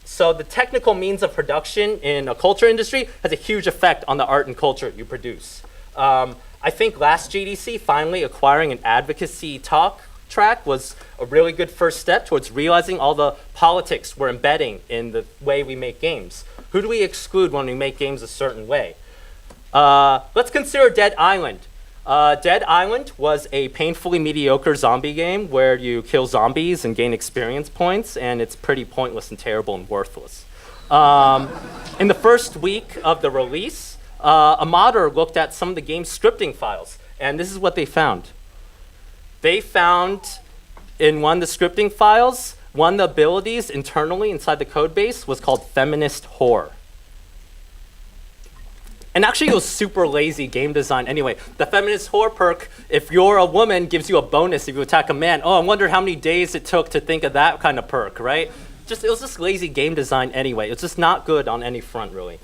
So the technical means of production in a culture industry has a huge effect on the art and culture you produce. I think last GDC, finally acquiring an advocacy talk track was a really good first step towards realizing all the politics we're embedding in the way we make games. Who do we exclude when we make games a certain way? Let's consider Dead Island. Dead Island was a painfully mediocre zombie game where you kill zombies and gain experience points, and it's pretty pointless and terrible and worthless. In the first week of the release, a modder looked at some of the game's scripting files, and this is what they found. They found in one of the scripting files, one of the abilities internally inside the code base was called feminist whore. And actually, it was super lazy game design anyway. The feminist whore perk, if you're a woman, gives you a bonus if you attack a man. Oh, I wonder how many days it took to think of that kind of perk, right? It was just lazy game design anyway. It's just not good on any front, really.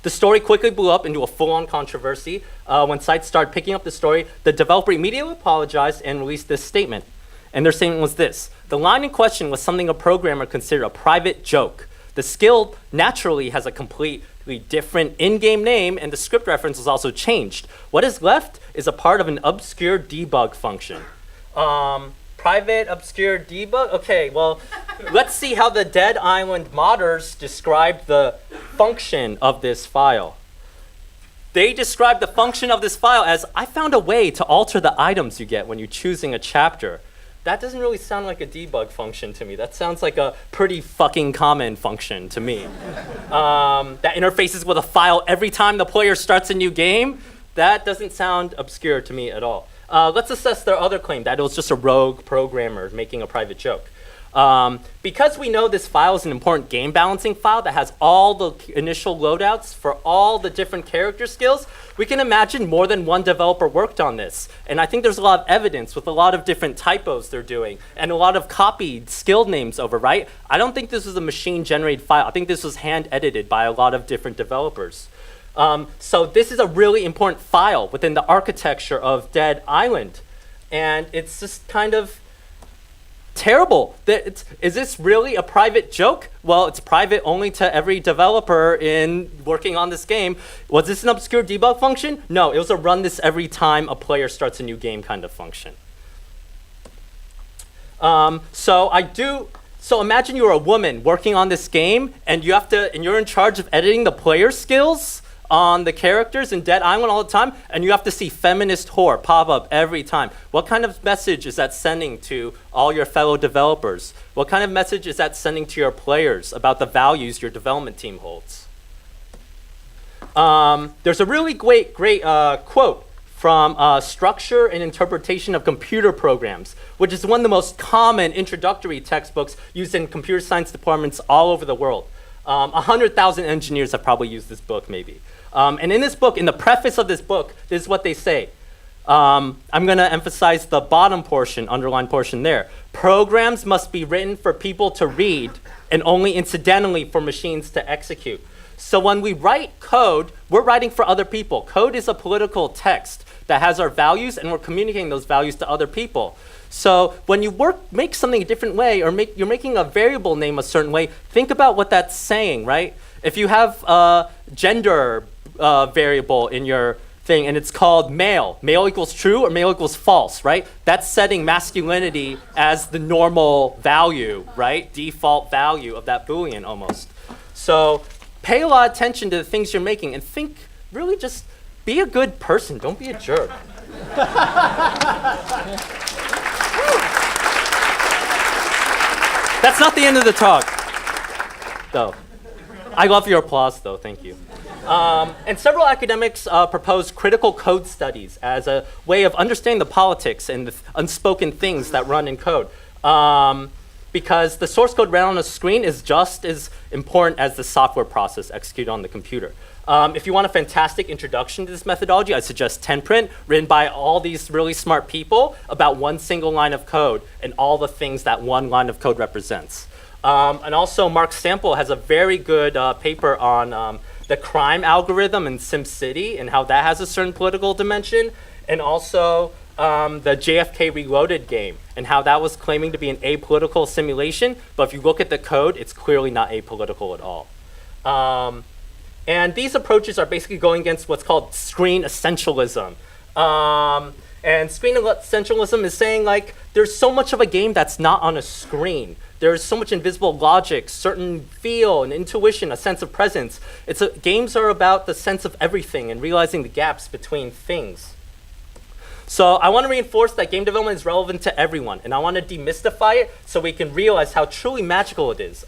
The story quickly blew up into a full-on controversy. When sites started picking up the story, the developer immediately apologized and released this statement. And their statement was this: the line in question was something a programmer considered a private joke. The skill naturally has a completely different in-game name, and the script reference was also changed. What is left is a part of an obscure debug function. Private obscure debug? Okay, well, let's see how the Dead Island modders described the function of this file. They described the function of this file as, I found a way to alter the items you get when you're choosing a chapter. That doesn't really sound like a debug function to me. That sounds like a pretty fucking common function to me. That interfaces with a file every time the player starts a new game. That doesn't sound obscure to me at all. Let's assess their other claim, that it was just a rogue programmer making a private joke. Because we know this file is an important game balancing file that has all the initial loadouts for all the different character skills, we can imagine more than one developer worked on this. And I think there's a lot of evidence with a lot of different typos they're doing and a lot of copied skill names over, right? I don't think this was a machine-generated file. I think this was hand-edited by a lot of different developers. So this is a really important file within the architecture of Dead Island. And it's just kind of terrible. Is this really a private joke? Well, it's private only to every developer in working on this game. Was this an obscure debug function? No, it was a run this every time a player starts a new game kind of function. So So imagine you're a woman working on this game, and you're in charge of editing the player skills on the characters in Dead Island all the time, and you have to see feminist whore pop up every time. What kind of message is that sending to all your fellow developers? What kind of message is that sending to your players about the values your development team holds? There's a really great quote from Structure and Interpretation of Computer Programs, which is one of the most common introductory textbooks used in computer science departments all over the world. 100,000 engineers have probably used this book, maybe. And in this book, in the preface of this book, this is what they say. I'm going to emphasize the bottom portion, underlined portion there. Programs must be written for people to read and only incidentally for machines to execute. So when we write code, we're writing for other people. Code is a political text that has our values, and we're communicating those values to other people. So when you make something a different way, or you're making a variable name a certain way, think about what that's saying, right? If you have a gender variable in your thing, and it's called male equals true or male equals false, right? That's setting masculinity as the normal value, right? Default value of that Boolean almost. So pay a lot of attention to the things you're making, and think, really just be a good person, don't be a jerk. That's not the end of the talk, though. I love your applause, though. Thank you. And several academics propose critical code studies as a way of understanding the politics and the unspoken things that run in code. Because the source code ran on a screen is just as important as the software process executed on the computer. If you want a fantastic introduction to this methodology, I suggest 10print, written by all these really smart people about one single line of code and all the things that one line of code represents. And also, Mark Sample has a very good paper on the crime algorithm in SimCity and how that has a certain political dimension, and also the JFK Reloaded game and how that was claiming to be an apolitical simulation, but if you look at the code, it's clearly not apolitical at all. And these approaches are basically going against what's called screen essentialism. And screen essentialism is saying, like, there's so much of a game that's not on a screen. There's so much invisible logic, certain feel and intuition, a sense of presence. Games are about the sense of everything and realizing the gaps between things. So I want to reinforce that game development is relevant to everyone, and I want to demystify it so we can realize how truly magical it is.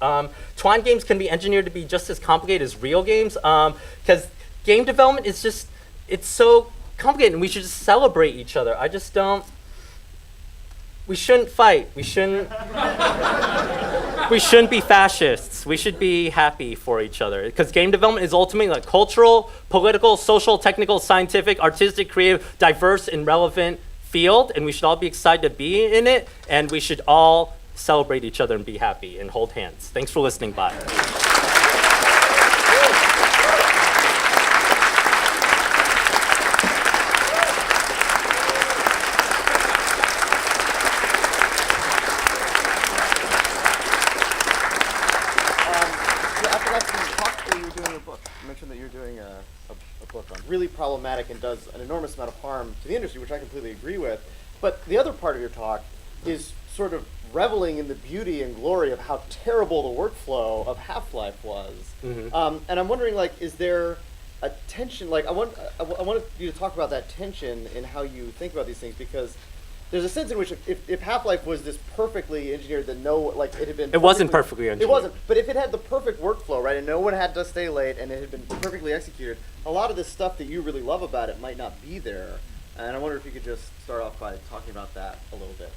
Twine games can be engineered to be just as complicated as real games, because game development is just, it's so complicated, and we should just celebrate each other. We shouldn't fight. We shouldn't be fascists. We should be happy for each other, because game development is ultimately like cultural, political, social, technical, scientific, artistic, creative, diverse, and relevant field, and we should all be excited to be in it, and we should all celebrate each other and be happy and hold hands. Thanks for listening. Bye. Really problematic and does an enormous amount of harm to the industry, which I completely agree with. But the other part of your talk is sort of reveling in the beauty and glory of how terrible the workflow of Half-Life was. Mm-hmm. And I'm wondering, like, is there a tension? Like, I wanted you to talk about that tension in how you think about these things, because there's a sense in which if Half-Life was this perfectly engineered that it had been... It wasn't perfectly engineered. It wasn't, but if it had the perfect workflow, right, and no one had to stay late, and it had been perfectly executed, a lot of this stuff that you really love about it might not be there. And I wonder if you could just start off by talking about that a little bit.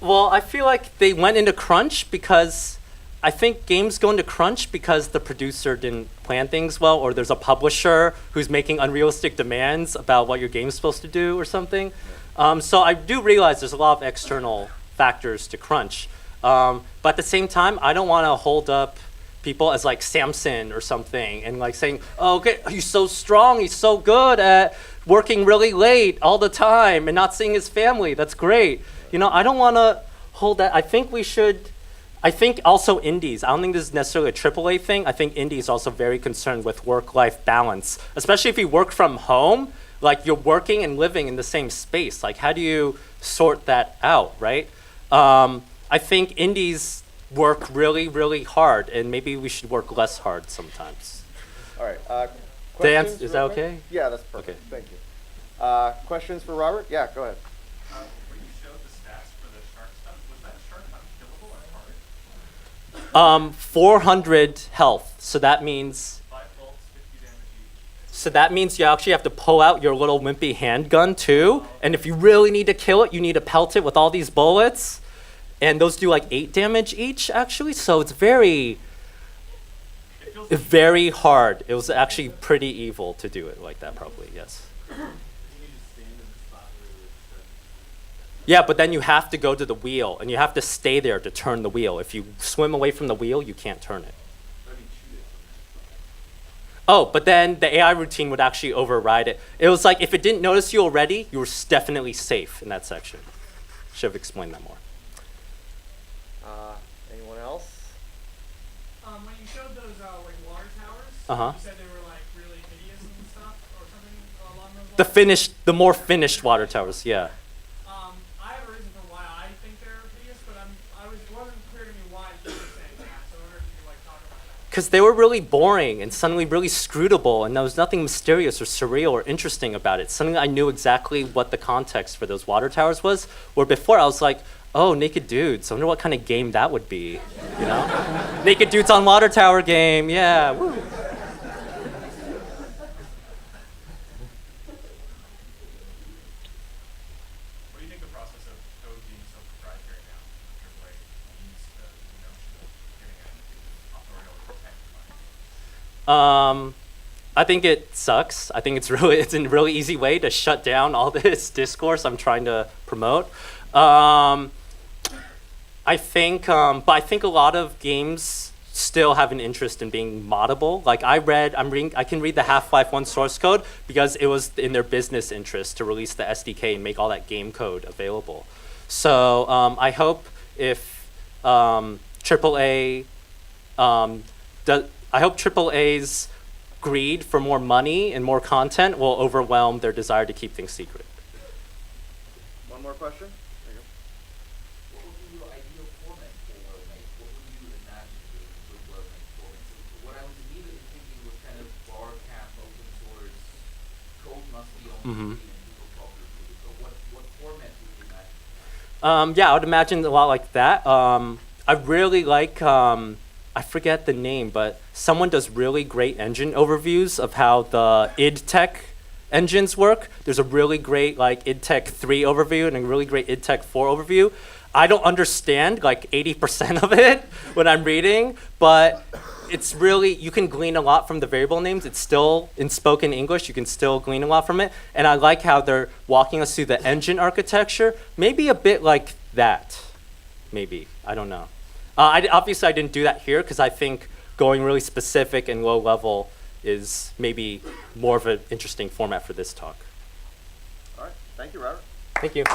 Well, I feel like they went into crunch because I think games go into crunch because the producer didn't plan things well, or there's a publisher who's making unrealistic demands about what your game's supposed to do or something. So I do realize there's a lot of external factors to crunch. But at the same time, I don't want to hold up people as like Samson or something and like saying, oh, okay, he's so strong, he's so good at working really late all the time and not seeing his family. That's great. You know, I don't want to hold that. I think also indies, I don't think this is necessarily a AAA thing. I think indie is also very concerned with work-life balance, especially if you work from home. Like, you're working and living in the same space. Like, how do you sort that out, right? I think indies work really, really hard, and maybe we should work less hard sometimes. All right. Dan, questions is real that quick? okay? Yeah, that's perfect. Okay. Thank you. Questions for Robert? Yeah, go ahead. When you showed the stats for the shark stuff, was that shark unkillable or hard? 400 health, so that means 5 bolts, 50 damage each. So that means you actually have to pull out your little wimpy handgun too. And if you really need to kill it, you need to pelt it with all these bullets. And those do like 8 damage each, actually. So it's very hard. It was actually pretty evil to do it like that, probably, yes. Yeah, but then you have to go to the wheel, and you have to stay there to turn the wheel. If you swim away from the wheel, you can't turn it. Oh, but then the AI routine would actually override it. It was like if it didn't notice you already, you were definitely safe in that section. Should have explained that more. Anyone else? When you showed those like water towers, Uh-huh. you said they were like really hideous and stuff, or something along those lines. The more finished water towers, yeah. I have a reason for why I think they're hideous, but it wasn't clear to me why you were saying that. So I wonder if you could like talk about that. Because they were really boring and suddenly really scrutable, and there was nothing mysterious or surreal or interesting about it. Suddenly I knew exactly what the context for those water towers was, where before I was like, oh, naked dudes. I wonder what kind of game that would be, you know? Naked dudes on water tower game, yeah, woo. What do you think the process of code being so proprietary now, AAA, means to the notion of getting an authorial protect? I think it sucks. I think it's a really easy way to shut down all this discourse I'm trying to promote. I think a lot of games still have an interest in being moddable. Like I can read the Half-Life 1 source code because it was in their business interest to release the SDK and make all that game code available. So I hope if AAA's greed for more money and more content will overwhelm their desire to keep things secret. One more question? There you What would be your ideal format for well-made? What would you imagine being a good well-made format? So what I was immediately thinking was kind of bar cap, open source, code must be on Mhm. screen and people talking to it. So what format would you imagine? Yeah, I would imagine a lot like that. I really like, I forget the name, but someone does really great engine overviews of how the id Tech engines work. There's a really great like id Tech 3 overview and a really great id Tech 4 overview. I don't understand like 80% of it when I'm reading, but it's really, you can glean a lot from the variable names. It's still in spoken English, you can still glean a lot from it. And I like how they're walking us through the engine architecture, maybe a bit like that, maybe, I don't know. Obviously I didn't do that here because I think going really specific and low level is maybe more of an interesting format for this talk. go. All right. Thank you, Robert. Thank you.